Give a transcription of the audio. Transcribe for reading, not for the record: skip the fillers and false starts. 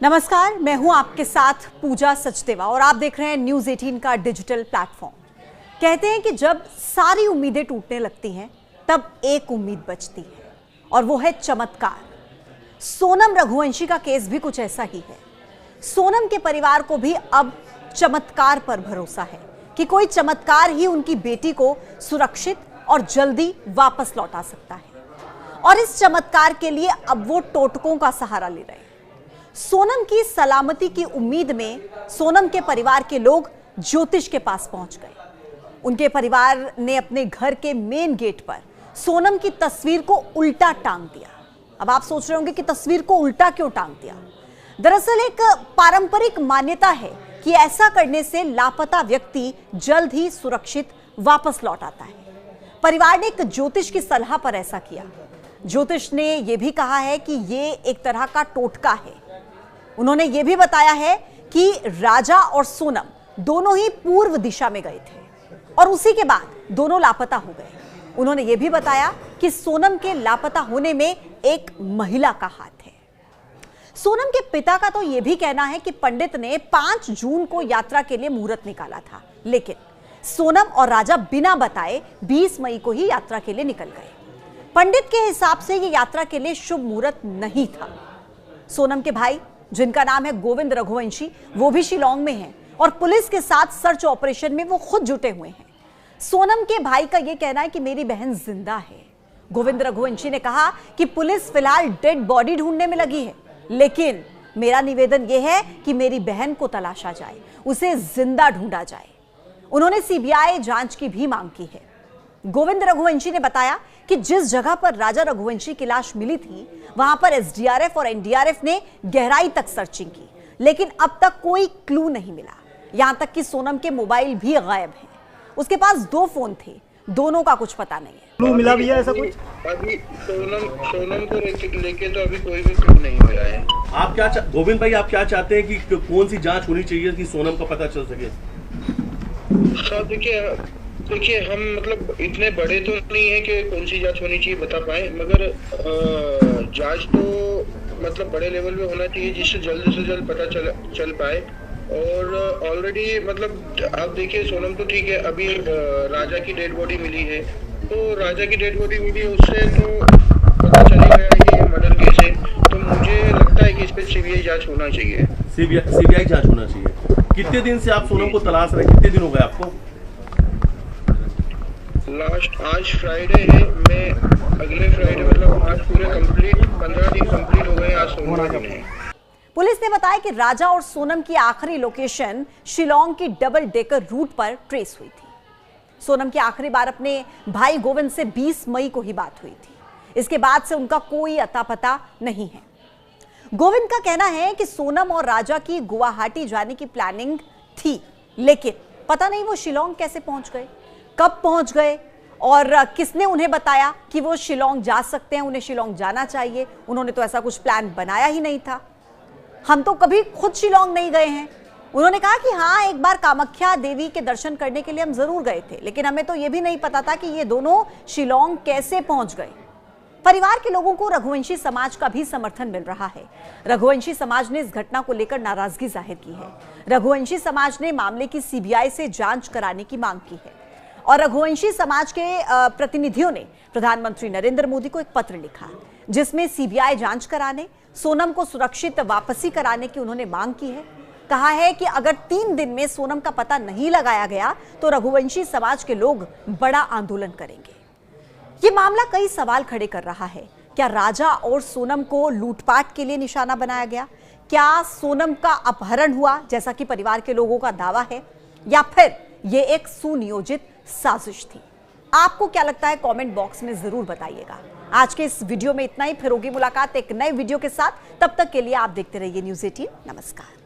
नमस्कार, मैं हूं आपके साथ पूजा सचदेवा और आप देख रहे हैं न्यूज़ 18 का डिजिटल प्लेटफॉर्म। कहते हैं कि जब सारी उम्मीदें टूटने लगती हैं तब एक उम्मीद बचती है और वो है चमत्कार। सोनम रघुवंशी का केस भी कुछ ऐसा ही है। सोनम के परिवार को भी अब चमत्कार पर भरोसा है कि कोई चमत्कार ही उनकी बेटी को सुरक्षित और जल्दी वापस लौटा सकता है और इस चमत्कार के लिए अब वो टोटकों का सहारा ले रहे हैं। सोनम की सलामती की उम्मीद में सोनम के परिवार के लोग ज्योतिष के पास पहुंच गए। उनके परिवार ने अपने घर के मेन गेट पर सोनम की तस्वीर को उल्टा टांग दिया। अब आप सोच रहे होंगे कि तस्वीर को उल्टा क्यों टांग दिया। दरअसल एक पारंपरिक मान्यता है कि ऐसा करने से लापता व्यक्ति जल्द ही सुरक्षित वापस लौट आता है। परिवार ने एक ज्योतिष की सलाह पर ऐसा किया। ज्योतिष ने यह भी कहा है कि ये एक तरह का टोटका है। उन्होंने ये भी बताया है कि राजा और सोनम दोनों ही पूर्व दिशा में गए थे और उसी के बाद दोनों लापता हो गए। उन्होंने ये भी बताया कि सोनम के लापता होने में एक महिला का हाथ है। सोनम के पिता का तो यह भी कहना है कि पंडित ने 5 जून को यात्रा के लिए मुहूर्त निकाला था, लेकिन सोनम और राजा बिना बताए 20 मई को ही यात्रा के लिए निकल गए। पंडित के हिसाब से यह यात्रा के लिए शुभ मुहूर्त नहीं था। सोनम के भाई, जिनका नाम है गोविंद रघुवंशी, वो भी शिलांग में हैं और पुलिस के साथ सर्च ऑपरेशन में वो खुद जुटे हुए हैं। सोनम के भाई का ये कहना है कि मेरी बहन जिंदा है। गोविंद रघुवंशी ने कहा कि पुलिस फिलहाल डेड बॉडी ढूंढने में लगी है, लेकिन मेरा निवेदन यह है कि मेरी बहन को तलाशा जाए, उसे जिंदा ढूंढा जाए। उन्होंने सीबीआई जांच की भी मांग की है। गोविंद रघुवंशी ने बताया कि जिस जगह पर राजा रघुवंशी की लाश मिली थी, वहां पर एसडीआरएफ और एनडीआरएफ ने गहराई तक सर्चिंग की, लेकिन अब तक कोई क्लू नहीं मिला। यहां तक कि सोनम के मोबाइल भी गायब हैं। उसके पास 2 फोन थे, दोनों का कुछ पता नहीं है। क्लू मिला भी है ऐसा कुछ? अभी सोनम को लेके तो अभी कोई भी क्लू नहीं मिला है। आप क्या गोविंद भाई, आप क्या चाहते हैं कि कौन सी जांच होनी चाहिए कि सोनम का पता चल सके? सर देखिए हम मतलब इतने बड़े तो नहीं है कि कौन सी जांच होनी चाहिए बता पाए, मगर जांच तो मतलब बड़े लेवल पे होना चाहिए जिससे जल्द से जल्द पता चल पाए। और ऑलरेडी मतलब आप देखिए सोनम तो ठीक है, अभी राजा की डेड बॉडी मिली है, तो राजा की डेड बॉडी मिली है, उससे तो पता चल ही गया कि ये मर्डर केस है। तो मुझे लगता है कि इस पे सीबीआई जांच होना चाहिए। सीबीआई जांच होना चाहिए। कितने दिन से आप सोनम को तलाश रहे, कितने दिन हो गए आपको? लास्ट आज फ्राइडे है, मैं अगले फ्राइडे मतलब आज पूरे कंप्लीट 15 दिन कंप्लीट हो गए। आज सोमवार दिन है। पुलिस ने बताया कि राजा और सोनम की आखिरी लोकेशन शिलांग की डबल डेकर रूट पर ट्रेस हुई थी। सोनम की आखिरी बार अपने भाई गोविंद से 20 मई को ही बात हुई थी। इसके बाद से उनका कोई अता पता नहीं है। गोविंद का कहना है कि सोनम और राजा की गुवाहाटी जाने की प्लानिंग थी, लेकिन पता नहीं वो शिलांग कैसे पहुंच गए, कब पहुंच गए और किसने उन्हें बताया कि वो शिलांग जा सकते हैं, उन्हें शिलांग जाना चाहिए। उन्होंने तो ऐसा कुछ प्लान बनाया ही नहीं था। हम तो कभी खुद शिलांग नहीं गए हैं। उन्होंने कहा कि हाँ, एक बार कामाख्या देवी के दर्शन करने के लिए हम जरूर गए थे, लेकिन हमें तो ये भी नहीं पता था कि ये दोनों शिलांग कैसे पहुंच गए। परिवार के लोगों को रघुवंशी समाज का भी समर्थन मिल रहा है। रघुवंशी समाज ने इस घटना को लेकर नाराजगी जाहिर की है। रघुवंशी समाज ने मामले की सीबीआई से जांच कराने की मांग की है और रघुवंशी समाज के प्रतिनिधियों ने प्रधानमंत्री नरेंद्र मोदी को एक पत्र लिखा, जिसमें सीबीआई जांच कराने, सोनम को सुरक्षित वापसी कराने की उन्होंने मांग की है। कहा है कि अगर 3 दिन में सोनम का पता नहीं लगाया गया तो रघुवंशी समाज के लोग बड़ा आंदोलन करेंगे। ये मामला कई सवाल खड़े कर रहा है। क्या राजा और सोनम को लूटपाट के लिए निशाना बनाया गया? क्या सोनम का अपहरण हुआ जैसा कि परिवार के लोगों का दावा है, या फिर ये एक सुनियोजित साजिश थी? आपको क्या लगता है? कमेंट बॉक्स में जरूर बताइएगा। आज के इस वीडियो में इतना ही। फिर होगी मुलाकात एक नए वीडियो के साथ। तब तक के लिए आप देखते रहिए न्यूज़ 18। नमस्कार।